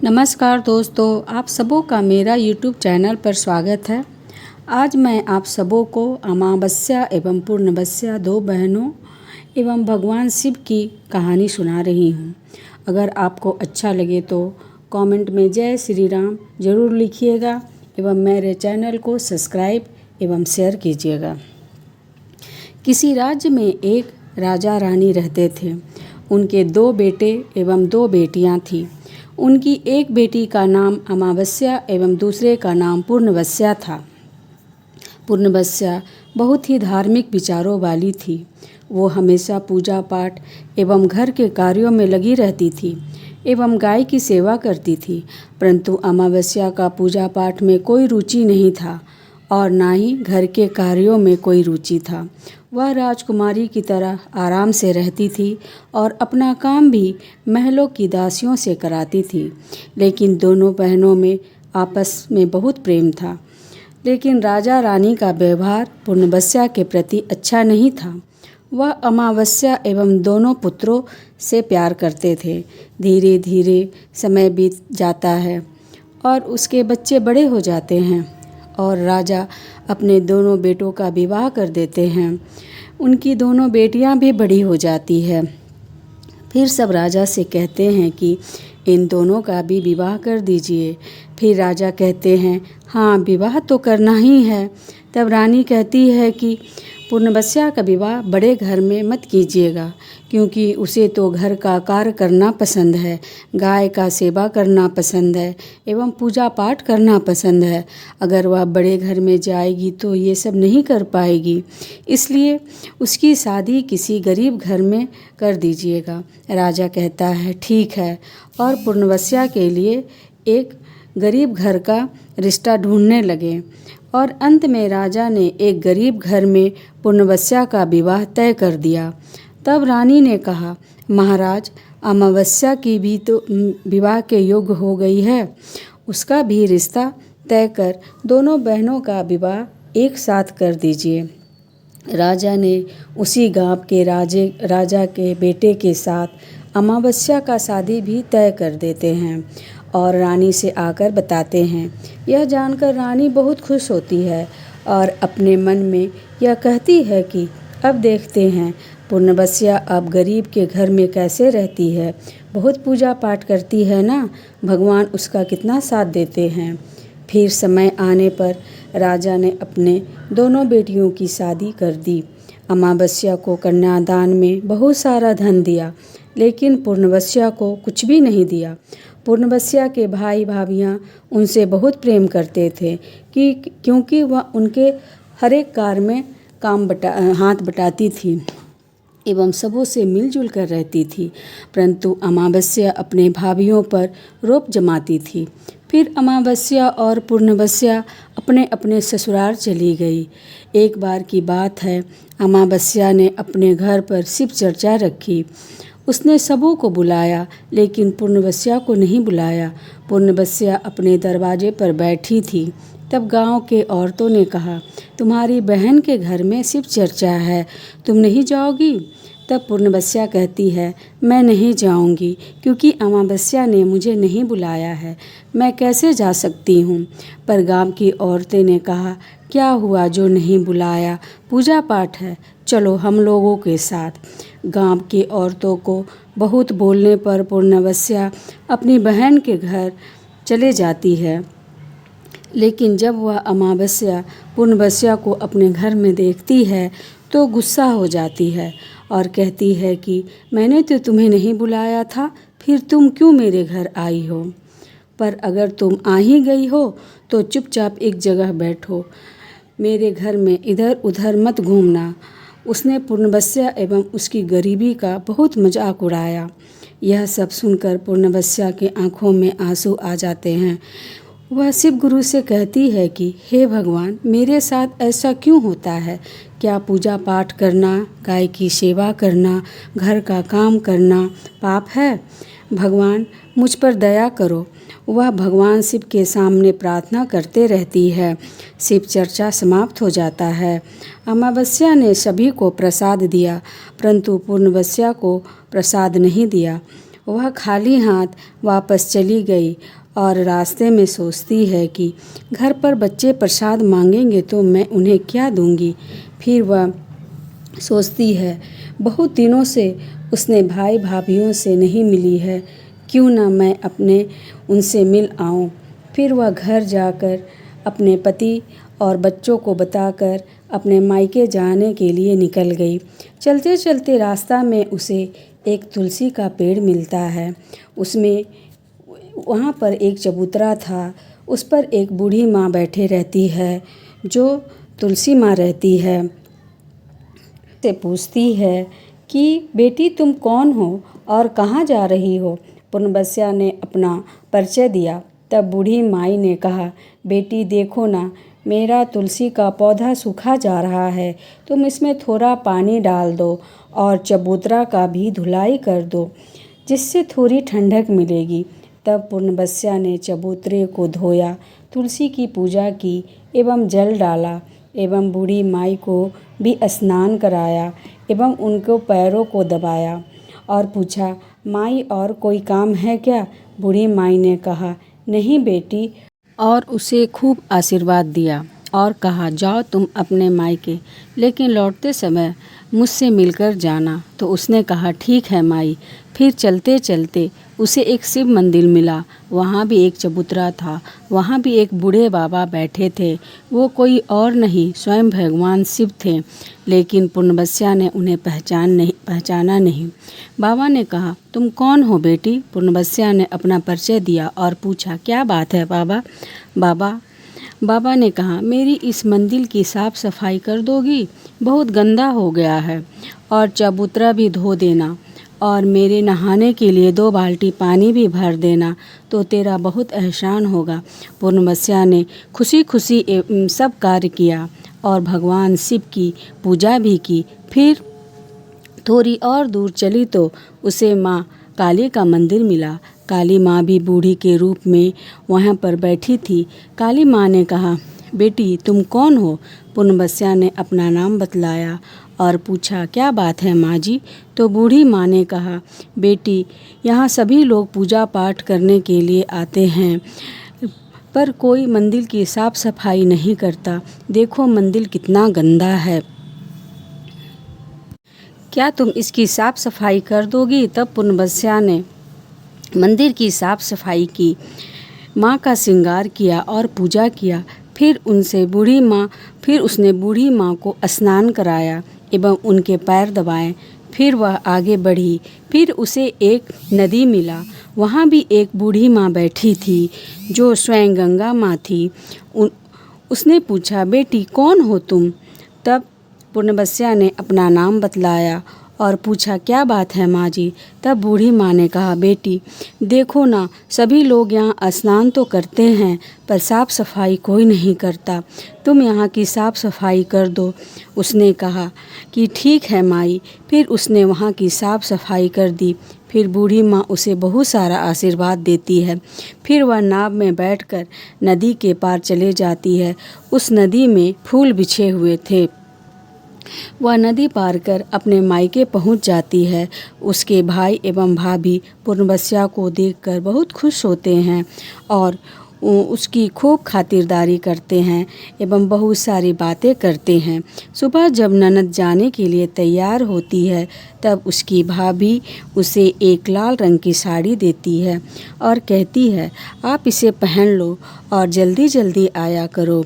नमस्कार दोस्तों, आप सबों का मेरा YouTube चैनल पर स्वागत है। आज मैं आप सबों को अमावस्या एवं पूर्णवस्या दो बहनों एवं भगवान शिव की कहानी सुना रही हूँ। अगर आपको अच्छा लगे तो कमेंट में जय श्री राम ज़रूर लिखिएगा एवं मेरे चैनल को सब्सक्राइब एवं शेयर कीजिएगा। किसी राज्य में एक राजा रानी रहते थे। उनके दो बेटे एवं दो बेटियाँ थीं। उनकी एक बेटी का नाम अमावस्या एवं दूसरे का नाम पूर्णवस्या था। पूर्णवस्या बहुत ही धार्मिक विचारों वाली थी। वो हमेशा पूजा पाठ एवं घर के कार्यों में लगी रहती थी एवं गाय की सेवा करती थी, परंतु अमावस्या का पूजा पाठ में कोई रुचि नहीं था और ना ही घर के कार्यों में कोई रुचि था। वह राजकुमारी की तरह आराम से रहती थी और अपना काम भी महलों की दासियों से कराती थी। लेकिन दोनों बहनों में आपस में बहुत प्रेम था। लेकिन राजा रानी का व्यवहार पूर्णवस्या के प्रति अच्छा नहीं था। वह अमावस्या एवं दोनों पुत्रों से प्यार करते थे। धीरे धीरे समय बीत जाता है और उसके बच्चे बड़े हो जाते हैं और राजा अपने दोनों बेटों का विवाह कर देते हैं। उनकी दोनों बेटियां भी बड़ी हो जाती है। फिर सब राजा से कहते हैं कि इन दोनों का भी विवाह कर दीजिए। फिर राजा कहते हैं हाँ, विवाह तो करना ही है। तब रानी कहती है कि पूर्णवस्या का विवाह बड़े घर में मत कीजिएगा, क्योंकि उसे तो घर का कार्य करना पसंद है, गाय का सेवा करना पसंद है एवं पूजा पाठ करना पसंद है। अगर वह बड़े घर में जाएगी तो ये सब नहीं कर पाएगी, इसलिए उसकी शादी किसी गरीब घर में कर दीजिएगा। राजा कहता है ठीक है, और पूर्णवस्या के लिए एक गरीब घर का रिश्ता ढूंढने लगे और अंत में राजा ने एक गरीब घर में पूर्णवस्या का विवाह तय कर दिया। तब रानी ने कहा, महाराज, अमावस्या की भी तो विवाह के योग्य हो गई है, उसका भी रिश्ता तय कर दोनों बहनों का विवाह एक साथ कर दीजिए। राजा ने उसी गांव के राजा के बेटे के साथ अमावस्या का शादी भी तय कर देते हैं और रानी से आकर बताते हैं। यह जानकर रानी बहुत खुश होती है और अपने मन में यह कहती है कि अब देखते हैं पूर्णवस्या अब गरीब के घर में कैसे रहती है। बहुत पूजा पाठ करती है ना, भगवान उसका कितना साथ देते हैं। फिर समय आने पर राजा ने अपने दोनों बेटियों की शादी कर दी। अमावस्या को कन्यादान में बहुत सारा धन दिया, लेकिन पूर्णवस्या को कुछ भी नहीं दिया। पूर्णवस्या के भाई भाभियाँ उनसे बहुत प्रेम करते थे क्योंकि वह उनके हर एक कार्य में हाथ बटाती थी एवं सबों से मिलजुल कर रहती थी। परंतु अमावस्या अपने भाभियों पर रोब जमाती थी। फिर अमावस्या और पूर्णवस्या अपने अपने ससुराल चली गई। एक बार की बात है, अमावस्या ने अपने घर पर शिव चर्चा रखी। उसने सबों को बुलाया, लेकिन पूर्णवस्या को नहीं बुलाया। पूर्णवस्या अपने दरवाजे पर बैठी थी। तब गांव के औरतों ने कहा, तुम्हारी बहन के घर में शिव चर्चा है, तुम नहीं जाओगी? तब पूर्णवस्या कहती है, मैं नहीं जाऊंगी, क्योंकि अमावस्या ने मुझे नहीं बुलाया है, मैं कैसे जा सकती हूँ। पर गांव की औरतें ने कहा, क्या हुआ जो नहीं बुलाया, पूजा पाठ है, चलो हम लोगों के साथ। गांव की औरतों को बहुत बोलने पर पूर्णवस्या अपनी बहन के घर चले जाती है। लेकिन जब वह अमावस्या पूर्णवस्या को अपने घर में देखती है तो गुस्सा हो जाती है और कहती है कि मैंने तो तुम्हें नहीं बुलाया था, फिर तुम क्यों मेरे घर आई हो? पर अगर तुम आ ही गई हो तो चुपचाप एक जगह बैठो, मेरे घर में इधर उधर मत घूमना। उसने पूर्णवस्या एवं उसकी गरीबी का बहुत मजाक उड़ाया। यह सब सुनकर पूर्णवस्या के आंखों में आंसू आ जाते हैं। वह शिव गुरु से कहती है कि हे भगवान, मेरे साथ ऐसा क्यों होता है? क्या पूजा पाठ करना, गाय की सेवा करना, घर का काम करना पाप है? भगवान, मुझ पर दया करो। वह भगवान शिव के सामने प्रार्थना करते रहती है। शिव चर्चा समाप्त हो जाता है। अमावस्या ने सभी को प्रसाद दिया, परंतु पूर्णवस्या को प्रसाद नहीं दिया। वह खाली हाथ वापस चली गई और रास्ते में सोचती है कि घर पर बच्चे प्रसाद मांगेंगे तो मैं उन्हें क्या दूंगी। फिर वह सोचती है बहुत दिनों से उसने भाई भाभीयों से नहीं मिली है, क्यों ना मैं अपने उनसे मिल आऊं। फिर वह घर जाकर अपने पति और बच्चों को बताकर अपने मायके जाने के लिए निकल गई। चलते चलते रास्ता में उसे एक तुलसी का पेड़ मिलता है। उसमें वहाँ पर एक चबूतरा था। उस पर एक बूढ़ी माँ बैठे रहती है। जो तुलसी माँ रहती है से पूछती है कि बेटी तुम कौन हो और कहाँ जा रही हो। पुनबस्या ने अपना परिचय दिया। तब बूढ़ी माई ने कहा, बेटी देखो ना, मेरा तुलसी का पौधा सूखा जा रहा है, तुम इसमें थोड़ा पानी डाल दो और चबूतरा का भी धुलाई कर दो, जिससे थोड़ी ठंडक मिलेगी। तब पुनबस्या ने चबूतरे को धोया, तुलसी की पूजा की एवं जल डाला एवं बूढ़ी माई को भी स्नान कराया एवं उनको पैरों को दबाया और पूछा, माई और कोई काम है क्या। बूढ़ी माई ने कहा, नहीं बेटी, और उसे खूब आशीर्वाद दिया और कहा, जाओ तुम अपने मायके, लेकिन लौटते समय मुझसे मिलकर जाना। तो उसने कहा, ठीक है माई। फिर चलते चलते उसे एक शिव मंदिर मिला। वहाँ भी एक चबूतरा था। वहाँ भी एक बूढ़े बाबा बैठे थे। वो कोई और नहीं, स्वयं भगवान शिव थे। लेकिन पुनबस्या ने उन्हें पहचाना नहीं। बाबा ने कहा, तुम कौन हो बेटी। पुनबस्या ने अपना परिचय दिया और पूछा, क्या बात है बाबा। बाबा ने कहा, मेरी इस मंदिर की साफ़ सफाई कर दोगी, बहुत गंदा हो गया है, और चबूतरा भी धो देना, और मेरे नहाने के लिए 2 बाल्टी पानी भी भर देना, तो तेरा बहुत एहसान होगा। पुनबस्या ने खुशी खुशी सब कार्य किया और भगवान शिव की पूजा भी की। फिर थोड़ी और दूर चली तो उसे माँ काली का मंदिर मिला। काली माँ भी बूढ़ी के रूप में वहाँ पर बैठी थी। काली माँ ने कहा, बेटी तुम कौन हो। पुनबस्या ने अपना नाम बतलाया और पूछा, क्या बात है माँ जी। तो बूढ़ी माँ ने कहा, बेटी यहाँ सभी लोग पूजा पाठ करने के लिए आते हैं, पर कोई मंदिर की साफ़ सफाई नहीं करता। देखो मंदिर कितना गंदा है, क्या तुम इसकी साफ़ सफाई कर दोगी। तब पुनबस्या ने मंदिर की साफ़ सफाई की, माँ का श्रृंगार किया और पूजा किया। फिर उसने बूढ़ी माँ को स्नान कराया एवं उनके पैर दबाए। फिर वह आगे बढ़ी। फिर उसे एक नदी मिला। वहाँ भी एक बूढ़ी माँ बैठी थी, जो स्वयं गंगा माँ थी। उसने पूछा, बेटी कौन हो तुम। तब पुनबस्या ने अपना नाम बतलाया और पूछा, क्या बात है माँ जी। तब बूढ़ी माँ ने कहा, बेटी देखो ना, सभी लोग यहाँ स्नान तो करते हैं, पर साफ़ सफाई कोई नहीं करता, तुम यहाँ की साफ़ सफाई कर दो। उसने कहा कि ठीक है माई। फिर उसने वहाँ की साफ़ सफाई कर दी। फिर बूढ़ी माँ उसे बहुत सारा आशीर्वाद देती है। फिर वह नाव में बैठकर नदी के पार चले जाती है। उस नदी में फूल बिछे हुए थे। वह नदी पार कर अपने मायके पहुंच जाती है। उसके भाई एवं भाभी पुनबस्या को देखकर बहुत खुश होते हैं और उसकी खूब खातिरदारी करते हैं एवं बहुत सारी बातें करते हैं। सुबह जब ननद जाने के लिए तैयार होती है, तब उसकी भाभी उसे एक लाल रंग की साड़ी देती है और कहती है, आप इसे पहन लो और जल्दी जल्दी आया करो,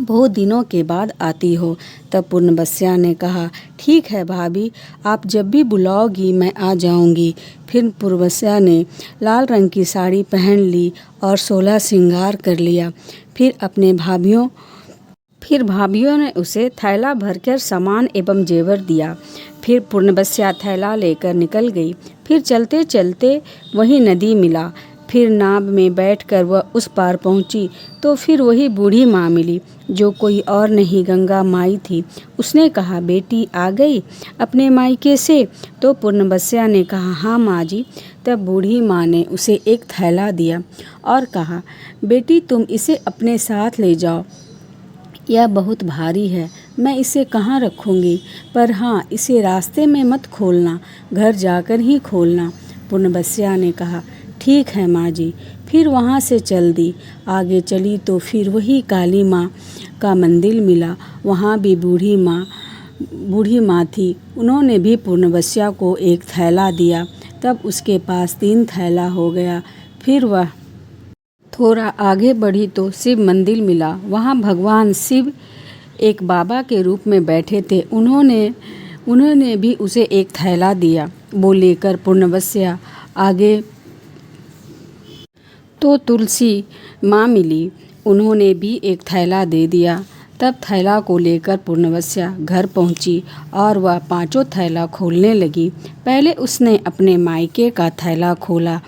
बहुत दिनों के बाद आती हो। तब पुनबस्या ने कहा, ठीक है भाभी, आप जब भी बुलाओगी मैं आ जाऊंगी। फिर पुनबस्या ने लाल रंग की साड़ी पहन ली और 16 श्रृंगार कर लिया। फिर भाभीयों ने उसे थैला भरकर सामान एवं जेवर दिया। फिर पुनबस्या थैला लेकर निकल गई। फिर चलते चलते वही नदी मिला। फिर नाव में बैठकर वह उस पार पहुंची तो फिर वही बूढ़ी माँ मिली, जो कोई और नहीं गंगा माई थी। उसने कहा, बेटी आ गई अपने मायके से। तो पुनबस्या ने कहा, हाँ माँ जी। तब बूढ़ी माँ ने उसे एक थैला दिया और कहा, बेटी तुम इसे अपने साथ ले जाओ, यह बहुत भारी है, मैं इसे कहाँ रखूँगी, पर हाँ इसे रास्ते में मत खोलना, घर जाकर ही खोलना। पूर्णबस्या ने कहा, ठीक है माँ जी। फिर वहाँ से चल दी। आगे चली तो फिर वही काली माँ का मंदिर मिला। वहाँ भी बूढ़ी माँ थी। उन्होंने भी पूर्णबस्या को एक थैला दिया। तब उसके पास 3 थैला हो गया। फिर वह थोड़ा आगे बढ़ी तो शिव मंदिर मिला। वहाँ भगवान शिव एक बाबा के रूप में बैठे थे। उन्होंने भी उसे एक थैला दिया। वो लेकर पूर्णबस्या आगे तो तुलसी माँ मिली। उन्होंने भी एक थैला दे दिया। तब थैला को लेकर पूर्णबस्या घर पहुंची और वह 5 थैला खोलने लगी। पहले उसने अपने मायके का थैला खोला।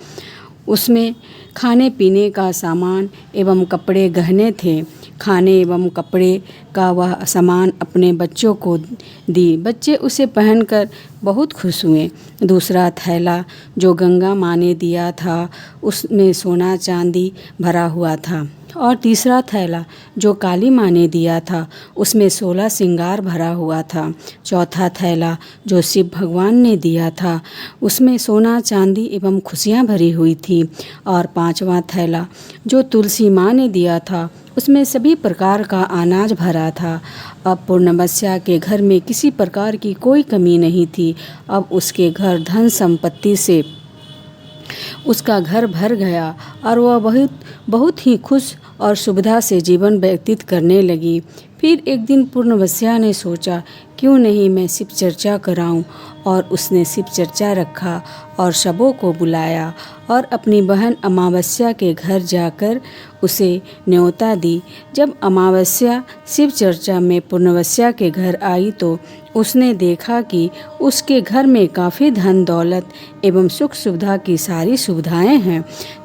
उसमें खाने पीने का सामान एवं कपड़े गहने थे। खाने एवं कपड़े का वह सामान अपने बच्चों को दी। बच्चे उसे पहनकर बहुत खुश हुए। दूसरा थैला जो गंगा माँ ने दिया था, उसमें सोना चांदी भरा हुआ था। और तीसरा थैला जो काली माँ ने दिया था, उसमें 16 श्रृंगार भरा हुआ था। चौथा थैला जो शिव भगवान ने दिया था, उसमें सोना चांदी एवं खुशियाँ भरी हुई थी। और 5वां थैला जो तुलसी माँ ने दिया था, उसमें सभी प्रकार का अनाज भरा था। अब पूर्णबस्या के घर में किसी प्रकार की कोई कमी नहीं थी। अब उसके घर धन संपत्ति से उसका घर भर गया और वह बहुत ही खुश और सुविधा से जीवन व्यतीत करने लगी। फिर एक दिन पूर्णबस्या ने सोचा, क्यों नहीं मैं शिव चर्चा कराऊं। और उसने शिव चर्चा रखा और सबों को बुलाया और अपनी बहन अमावस्या के घर जाकर उसे न्योता दी। जब अमावस्या शिव चर्चा में पूर्णबस्या के घर आई तो उसने देखा कि उसके घर में काफ़ी धन दौलत एवं सुख सुविधा की सारी सुविधाएं हैं।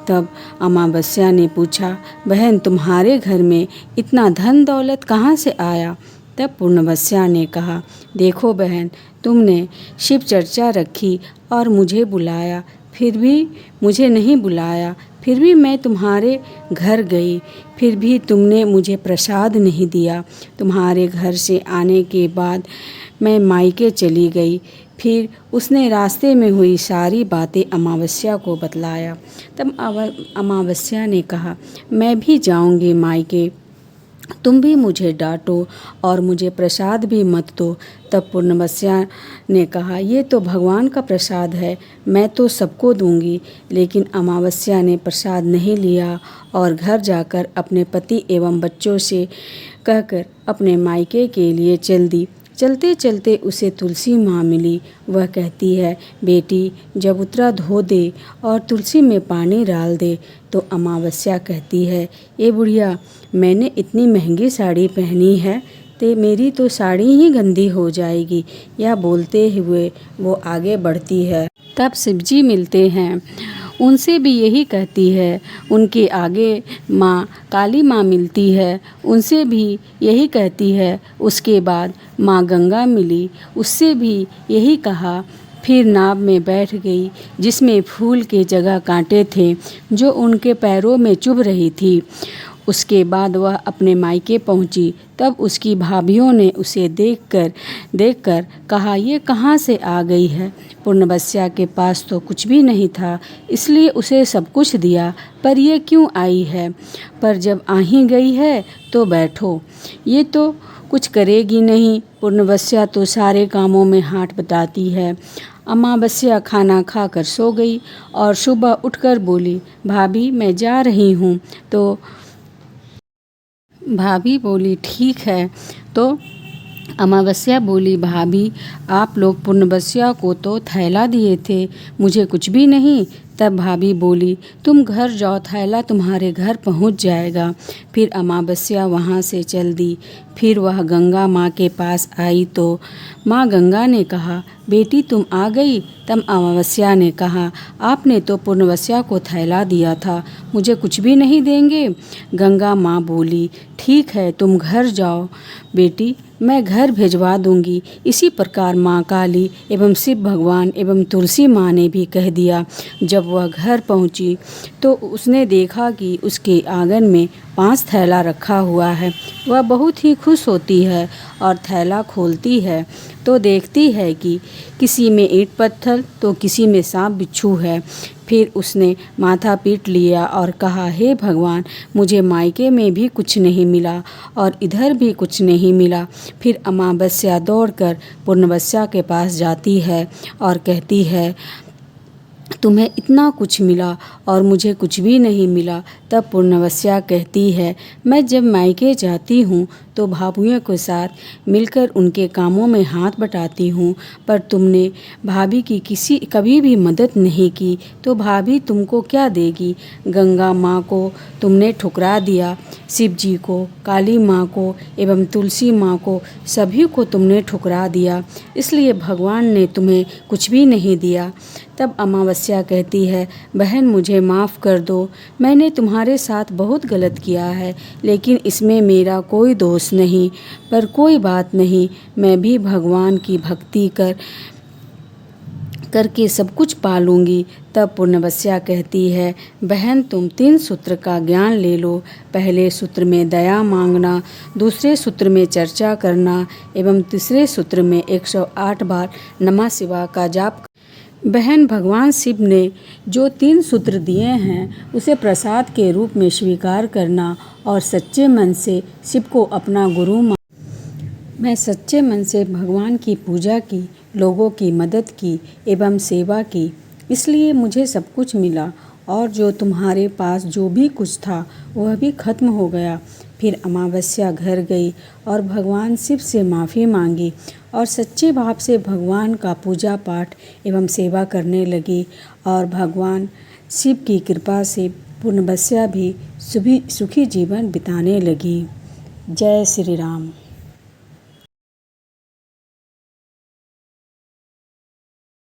तब अमावस्या ने पूछा, बहन तुम्हारे घर में इतना धन दौलत कहाँ से आया। तब पूर्णबस्या ने कहा, देखो बहन, तुमने शिव चर्चा रखी और मुझे बुलाया, फिर भी मुझे नहीं बुलाया। फिर भी मैं तुम्हारे घर गई, फिर भी तुमने मुझे प्रसाद नहीं दिया। तुम्हारे घर से आने के बाद मैं मायके चली गई। फिर उसने रास्ते में हुई सारी बातें अमावस्या को बतलाया। तब अमावस्या ने कहा, मैं भी जाऊंगी मायके, तुम भी मुझे डांटो और मुझे प्रसाद भी मत दो। तब पूर्णबस्या ने कहा, ये तो भगवान का प्रसाद है, मैं तो सबको दूंगी। लेकिन अमावस्या ने प्रसाद नहीं लिया और घर जाकर अपने पति एवं बच्चों से कहकर अपने मायके के लिए चल दी। चलते चलते उसे तुलसी माँ मिली। वह कहती है, बेटी जब उतरा धो दे और तुलसी में पानी डाल दे। तो अमावस्या कहती है, ए बुढ़िया, मैंने इतनी महंगी साड़ी पहनी है तो मेरी तो साड़ी ही गंदी हो जाएगी। यह बोलते हुए वो आगे बढ़ती है। तब शिवजी मिलते हैं। उनसे भी यही कहती है। उनके आगे माँ काली माँ मिलती है, उनसे भी यही कहती है। उसके बाद माँ गंगा मिली, उससे भी यही कहा। फिर नाव में बैठ गई जिसमें फूल के जगह कांटे थे जो उनके पैरों में चुभ रही थी। उसके बाद वह अपने मायके पहुंची। तब उसकी भाभियों ने उसे देखकर कहा, ये कहाँ से आ गई है। पूर्णबस्या के पास तो कुछ भी नहीं था, इसलिए उसे सब कुछ दिया, पर ये क्यों आई है। पर जब आ ही गई है तो बैठो, ये तो कुछ करेगी नहीं। पूर्णबस्या तो सारे कामों में हाथ बटाती है। अमावस्या खाना खाकर सो गई और सुबह उठकर बोली, भाभी मैं जा रही हूँ। तो भाभी बोली, ठीक है। तो अमावस्या बोली, भाभी आप लोग पूर्णबस्या को तो थैला दिए थे, मुझे कुछ भी नहीं। तब भाभी बोली, तुम घर जाओ, थैला तुम्हारे घर पहुंच जाएगा। फिर अमावस्या वहां से चल दी। फिर वह गंगा माँ के पास आई तो माँ गंगा ने कहा, बेटी तुम आ गई। तब अमावस्या ने कहा, आपने तो पूर्णबस्या को थैला दिया था, मुझे कुछ भी नहीं देंगे। गंगा माँ बोली, ठीक है तुम घर जाओ बेटी, मैं घर भिजवा दूंगी। इसी प्रकार माँ काली एवं शिव भगवान एवं तुलसी माँ ने भी कह दिया। जब वह घर पहुँची तो उसने देखा कि उसके आंगन में 5 थैला रखा हुआ है। वह बहुत ही खुश होती है और थैला खोलती है तो देखती है कि किसी में ईंट पत्थर तो किसी में सांप बिच्छू है। फिर उसने माथा पीट लिया और कहा, हे भगवान, मुझे मायके में भी कुछ नहीं मिला और इधर भी कुछ नहीं मिला। फिर अमावस्या दौड़कर पूर्णवस्या के पास जाती है और कहती है, तुम्हें इतना कुछ मिला और मुझे कुछ भी नहीं मिला। तब पूर्णवस्या कहती है, मैं जब मायके जाती हूँ तो भाभुओं के साथ मिलकर उनके कामों में हाथ बटाती हूँ, पर तुमने भाभी की कभी भी मदद नहीं की तो भाभी तुमको क्या देगी। गंगा माँ को तुमने ठुकरा दिया, शिव जी को, काली माँ को एवं तुलसी माँ को, सभी को तुमने ठुकरा दिया, इसलिए भगवान ने तुम्हें कुछ भी नहीं दिया। तब अमावस्या कहती है, बहन मुझे माफ़ कर दो, मैंने तुम्हारे साथ बहुत गलत किया है, लेकिन इसमें मेरा कोई दोष नहीं। पर कोई बात नहीं, मैं भी भगवान की भक्ति करके सब कुछ पा लूँगी। तब पूर्णवस्या कहती है, बहन तुम 3 सूत्र का ज्ञान ले लो। पहले सूत्र में दया मांगना, दूसरे सूत्र में चर्चा करना एवं तीसरे सूत्र में 108 बार नमः शिवाय का जाप। बहन भगवान शिव ने जो 3 सूत्र दिए हैं उसे प्रसाद के रूप में स्वीकार करना और सच्चे मन से शिव को अपना गुरु मैं सच्चे मन से भगवान की पूजा की, लोगों की मदद की एवं सेवा की, इसलिए मुझे सब कुछ मिला और जो तुम्हारे पास जो भी कुछ था वह भी खत्म हो गया। फिर अमावस्या घर गई और भगवान शिव से माफ़ी मांगी और सच्चे भाव से भगवान का पूजा पाठ एवं सेवा करने लगी और भगवान शिव की कृपा से पूर्णवस्या भी सुखी जीवन बिताने लगी। जय श्री राम।